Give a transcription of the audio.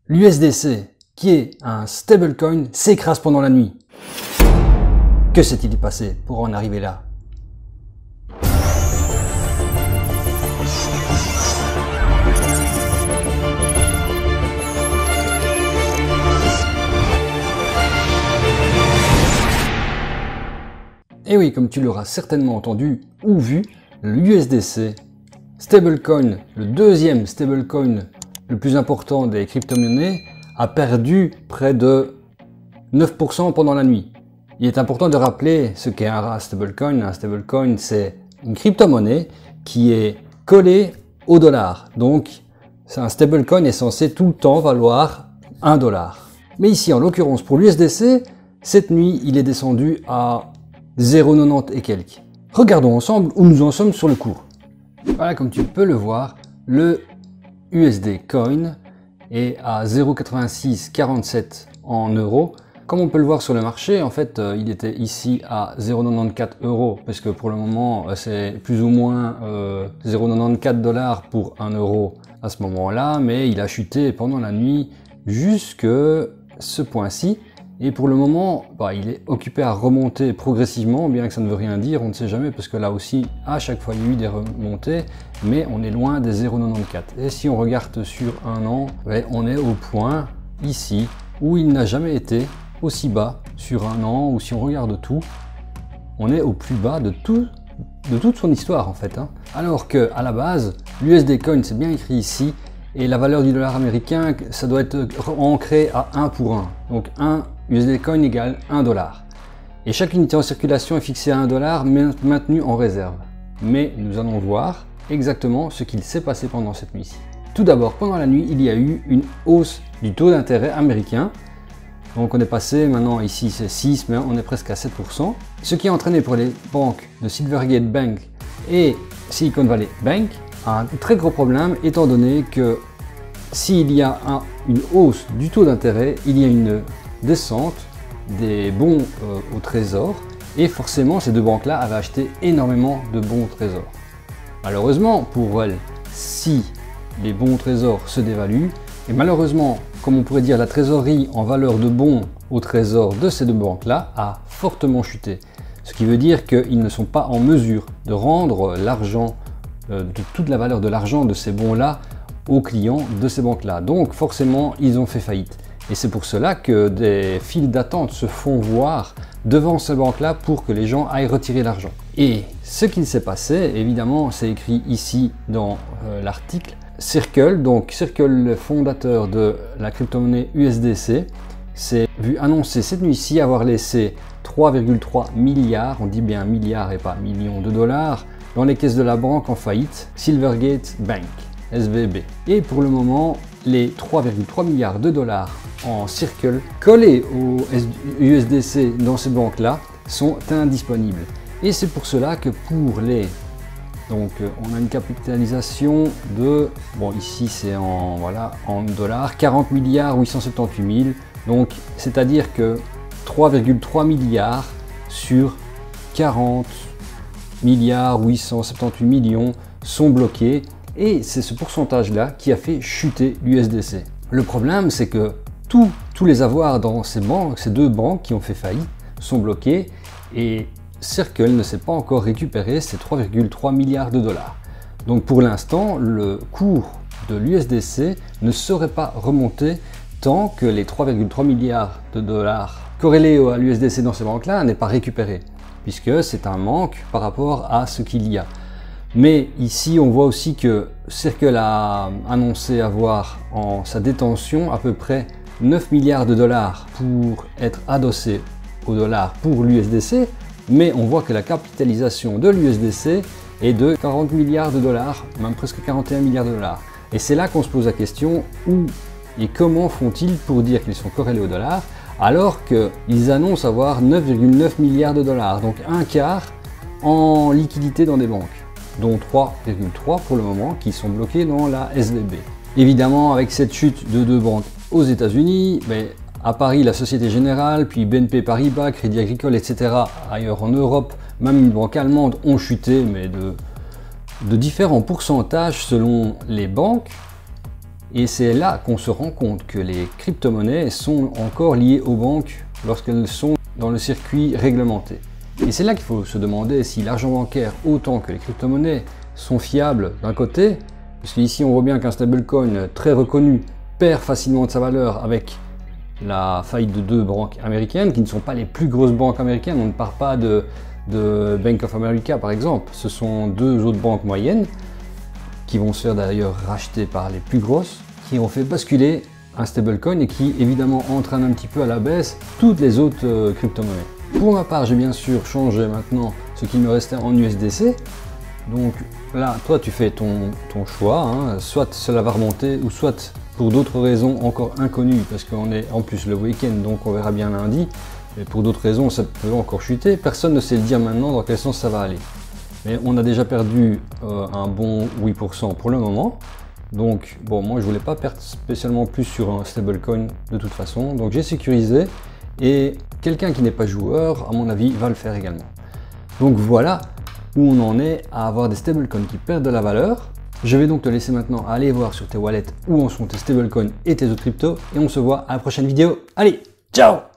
L'USDC, qui est un stablecoin, s'écrase pendant la nuit. Que s'est-il passé pour en arriver là? Et oui, comme tu l'auras certainement entendu ou vu, l'USDC, stablecoin, le deuxième stablecoin le plus important des crypto-monnaies, a perdu près de 9% pendant la nuit. Il est important de rappeler ce qu'est un stablecoin. Un stablecoin, c'est une crypto-monnaie qui est collée au dollar. Donc, un stablecoin est censé tout le temps valoir 1 dollar. Mais ici, en l'occurrence, pour l'USDC, cette nuit, il est descendu à 0,90 et quelques. Regardons ensemble où nous en sommes sur le cours. Voilà, comme tu peux le voir, le USD Coin est à 0,8647 en euros. Comme on peut le voir sur le marché, en fait, il était ici à 0,94 euros, parce que pour le moment, c'est plus ou moins 0,94 dollars pour 1 euro à ce moment-là, mais il a chuté pendant la nuit jusque ce point-ci. Et pour le moment, il est occupé à remonter progressivement, bien que ça ne veut rien dire, on ne sait jamais, parce que là aussi, à chaque fois, il y a eu des remontées, mais on est loin des 0,94. Et si on regarde sur un an, on est au point, ici, où il n'a jamais été aussi bas sur un an, ou si on regarde tout, on est au plus bas de toute son histoire, en fait. Alors que à la base, l'USD Coin, c'est bien écrit ici, et la valeur du dollar américain, ça doit être ancré à 1 pour 1. Donc 1 USD Coin égale 1 dollar. Et chaque unité en circulation est fixée à 1 dollar, maintenue en réserve. Mais nous allons voir exactement ce qu'il s'est passé pendant cette nuit-ci. Tout d'abord, pendant la nuit, il y a eu une hausse du taux d'intérêt américain. Donc on est passé, maintenant ici c'est 6, mais on est presque à 7%. Ce qui a entraîné pour les banques de Silvergate Bank et Silicon Valley Bank un très gros problème, étant donné que s'il y a une hausse du taux d'intérêt, il y a une descente des bons au trésor, et forcément ces deux banques-là avaient acheté énormément de bons trésors. Malheureusement pour elles, si les bons trésors se dévaluent, et malheureusement, comme on pourrait dire, la trésorerie en valeur de bons au trésor de ces deux banques-là a fortement chuté. Ce qui veut dire qu'ils ne sont pas en mesure de rendre l'argent, de toute la valeur de l'argent de ces bons-là aux clients de ces banques-là. Donc forcément, ils ont fait faillite. Et c'est pour cela que des files d'attente se font voir devant ces banques-là pour que les gens aillent retirer l'argent. Et ce qu'il s'est passé, évidemment, c'est écrit ici dans l'article. Circle, donc Circle, le fondateur de la crypto-monnaie USDC, s'est vu annoncer cette nuit-ci avoir laissé 3,3 milliards, on dit bien milliards et pas millions de dollars, dans les caisses de la banque en faillite, Silvergate Bank, SVB. Et pour le moment, les 3,3 milliards de dollars en Circle collés au USDC dans ces banques-là sont indisponibles. Et c'est pour cela que pour les... Donc on a une capitalisation de... Bon ici c'est en dollars, 40 milliards 878 000. Donc c'est-à-dire que 3,3 milliards sur 40 milliards 878 millions sont bloqués, et c'est ce pourcentage-là qui a fait chuter l'USDC. Le problème, c'est que tous les avoirs dans ces deux banques qui ont fait faillite sont bloqués, et Circle ne s'est pas encore récupéré ces 3,3 milliards de dollars. Donc pour l'instant, le cours de l'USDC ne serait pas remonté tant que les 3,3 milliards de dollars corrélés à l'USDC dans ces banques-là n'est pas récupéré, puisque c'est un manque par rapport à ce qu'il y a. Mais ici, on voit aussi que Circle a annoncé avoir en sa détention à peu près 9 milliards de dollars pour être adossé au dollar pour l'USDC, mais on voit que la capitalisation de l'USDC est de 40 milliards de dollars, même presque 41 milliards de dollars. Et c'est là qu'on se pose la question, où et comment font-ils pour dire qu'ils sont corrélés au dollar, alors qu'ils annoncent avoir 9,9 milliards de dollars, donc un quart en liquidité dans des banques, dont 3,3 pour le moment qui sont bloqués dans la SVB. Évidemment, avec cette chute de deux banques aux États-Unis, à Paris, la Société Générale, puis BNP Paribas, Crédit Agricole, etc., ailleurs en Europe, même une banque allemande ont chuté, mais de différents pourcentages selon les banques. Et c'est là qu'on se rend compte que les crypto-monnaies sont encore liées aux banques lorsqu'elles sont dans le circuit réglementé. Et c'est là qu'il faut se demander si l'argent bancaire, autant que les crypto-monnaies, sont fiables d'un côté, parce qu'ici on voit bien qu'un stablecoin très reconnu perd facilement de sa valeur avec la faillite de 2 banques américaines, qui ne sont pas les plus grosses banques américaines. On ne parle pas de Bank of America par exemple, ce sont 2 autres banques moyennes, qui vont se faire d'ailleurs racheter par les plus grosses, qui ont fait basculer un stablecoin et qui évidemment entraîne un petit peu à la baisse toutes les autres crypto-monnaies. Pour ma part, j'ai bien sûr changé maintenant ce qui me restait en USDC. Donc là, toi tu fais ton choix, hein. Soit cela va remonter, ou soit pour d'autres raisons encore inconnues, parce qu'on est en plus le week-end, donc on verra bien lundi, mais pour d'autres raisons ça peut encore chuter. Personne ne sait le dire maintenant dans quel sens ça va aller. Mais on a déjà perdu un bon 8% pour le moment. Donc bon, moi je voulais pas perdre spécialement plus sur un stablecoin de toute façon. Donc j'ai sécurisé, et quelqu'un qui n'est pas joueur, à mon avis, va le faire également. Donc voilà où on en est à avoir des stablecoins qui perdent de la valeur. Je vais donc te laisser maintenant aller voir sur tes wallets où en sont tes stablecoins et tes autres cryptos. Et on se voit à la prochaine vidéo. Allez, ciao!